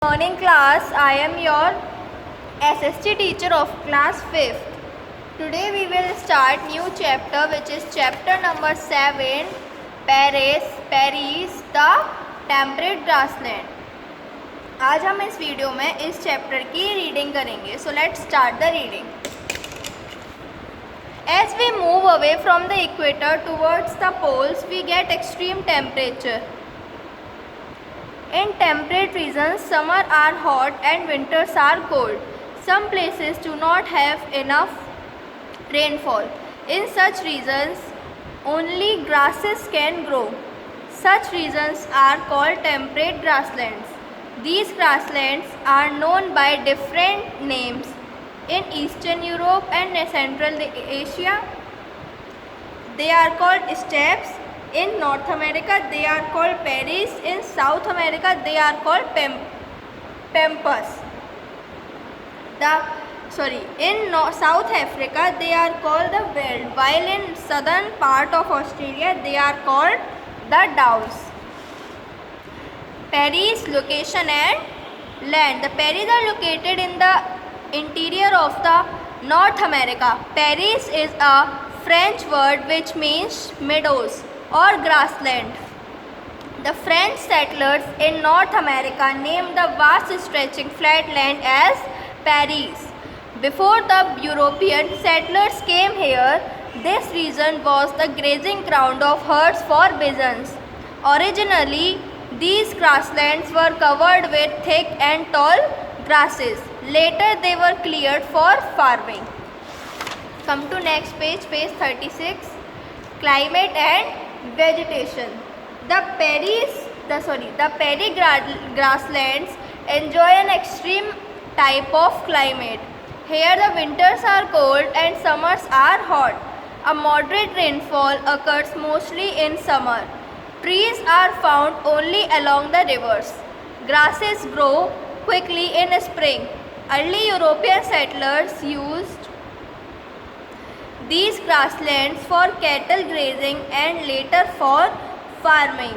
Morning class, I am your SST teacher of class 5th. Today we will start new chapter which is chapter number 7, Paris the temperate grassland. आज हम इस video में इस chapter की reading करेंगे. So let's start the reading. As we move away from the equator towards the poles, we get extreme temperature. In temperate regions, summer are hot and winters are cold. Some places do not have enough rainfall. In such regions, only grasses can grow. Such regions are called temperate grasslands. These grasslands are known by different names. In Eastern Europe and Central Asia, they are called steppes. In North America, they are called prairies. In South America, they are called pampas. In South Africa, they are called the veld, while in southern part of Australia, they are called the downs. Prairies, location and land. The prairies are located in the interior of the North America. Prairies is a French word which means meadows or grassland. The French settlers in North America named the vast stretching flat land as prairies. Before the European settlers came here, this region was the grazing ground of herds for bisons. Originally, these grasslands were covered with thick and tall grasses. Later, they were cleared for farming. Come to next page, page 36. Climate and vegetation. The prairie grasslands enjoy an extreme type of climate. Here the winters are cold and summers are hot. A moderate rainfall occurs mostly in summer. Trees are found only along the rivers. Grasses grow quickly in spring. Early European settlers used these grasslands for cattle grazing and later for farming.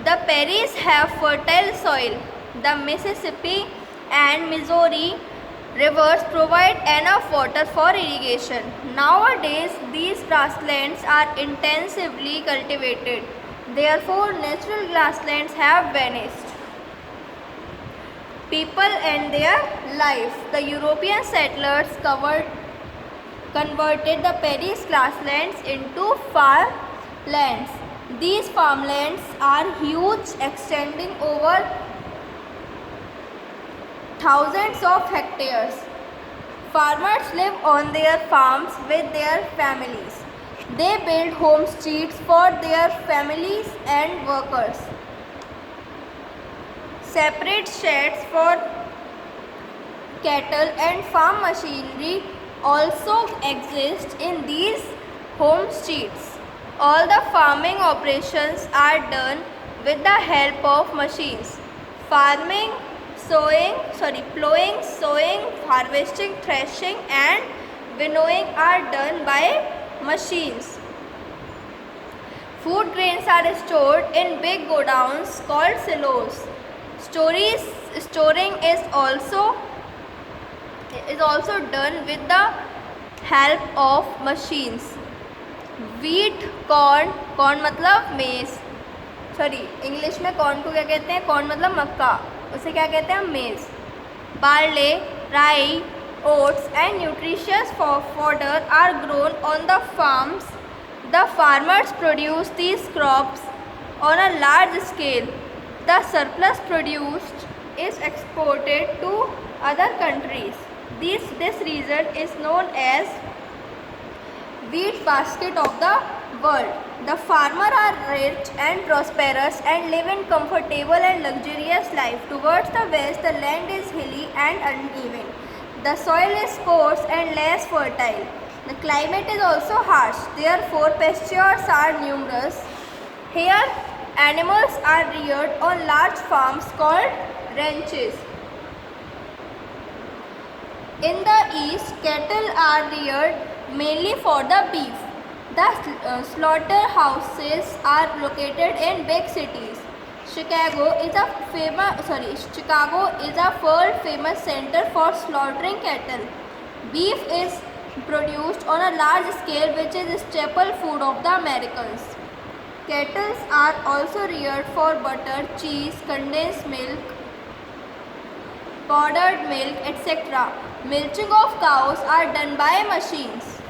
The prairies have fertile soil. The Mississippi and Missouri rivers provide enough water for irrigation. Nowadays, these grasslands are intensively cultivated. Therefore, natural grasslands have vanished. People and their life. The European settlers converted the prairies grasslands into farmlands. These farmlands are huge, extending over thousands of hectares. Farmers live on their farms with their families. They build homesteads for their families and workers. Separate sheds for cattle and farm machinery also exist in these homesteads. All the farming operations are done with the help of machines. Farming, plowing, sowing, harvesting, threshing and winnowing are done by machines. Food grains are stored in big godowns called silos. Storing is also done with the help of machines. Wheat, corn मतलब मेज, English में corn को क्या कहते हैं? Corn मतलब मक्का, उसे क्या कहते हैं? मेज. Barley, rye, oats and nutritious fodder are grown on the farms. The farmers produce these crops on a large scale. The surplus produced is exported to other countries. This region is known as wheat basket of the world. The farmers are rich and prosperous and live in comfortable and luxurious life. Towards the west, the land is hilly and uneven. The soil is coarse and less fertile. The climate is also harsh. Therefore, pastures are numerous. Here, animals are reared on large farms called ranches. In the east, cattle are reared mainly for the beef. The slaughterhouses are located in big cities. Chicago is a world famous center for slaughtering cattle. Beef is produced on a large scale, which is staple food of the Americans. Cattle are also reared for butter, cheese, condensed milk, powdered milk, etc. Milking of cows are done by machines.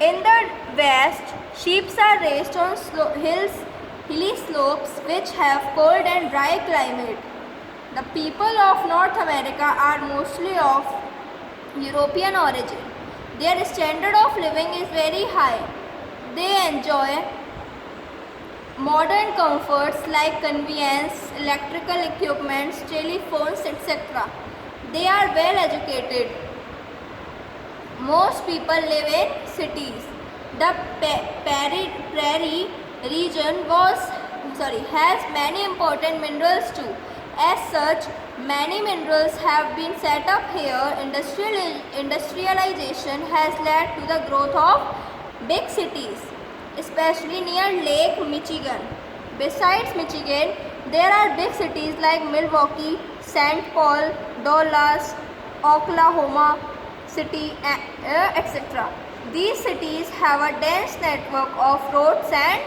In the west, sheep are raised on hilly slopes which have cold and dry climate. The people of North America are mostly of European origin. Their standard of living is very high. They enjoy modern comforts like convenience, electrical equipments, telephones, etc. They are well educated. Most people live in cities. The prairie region has many important minerals too. As such, many minerals have been set up here. Industrialization has led to the growth of big cities, especially near Lake Michigan. Besides Michigan, there are big cities like Milwaukee, St. Paul, Dallas, Oklahoma City, etc. These cities have a dense network of roads and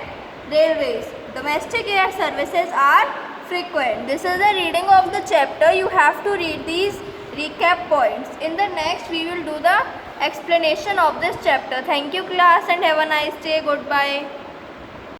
railways. Domestic air services are frequent. This is the reading of the chapter. You have to read these recap points. In the next, we will do the explanation of this chapter. Thank you, class, and have a nice day. Goodbye.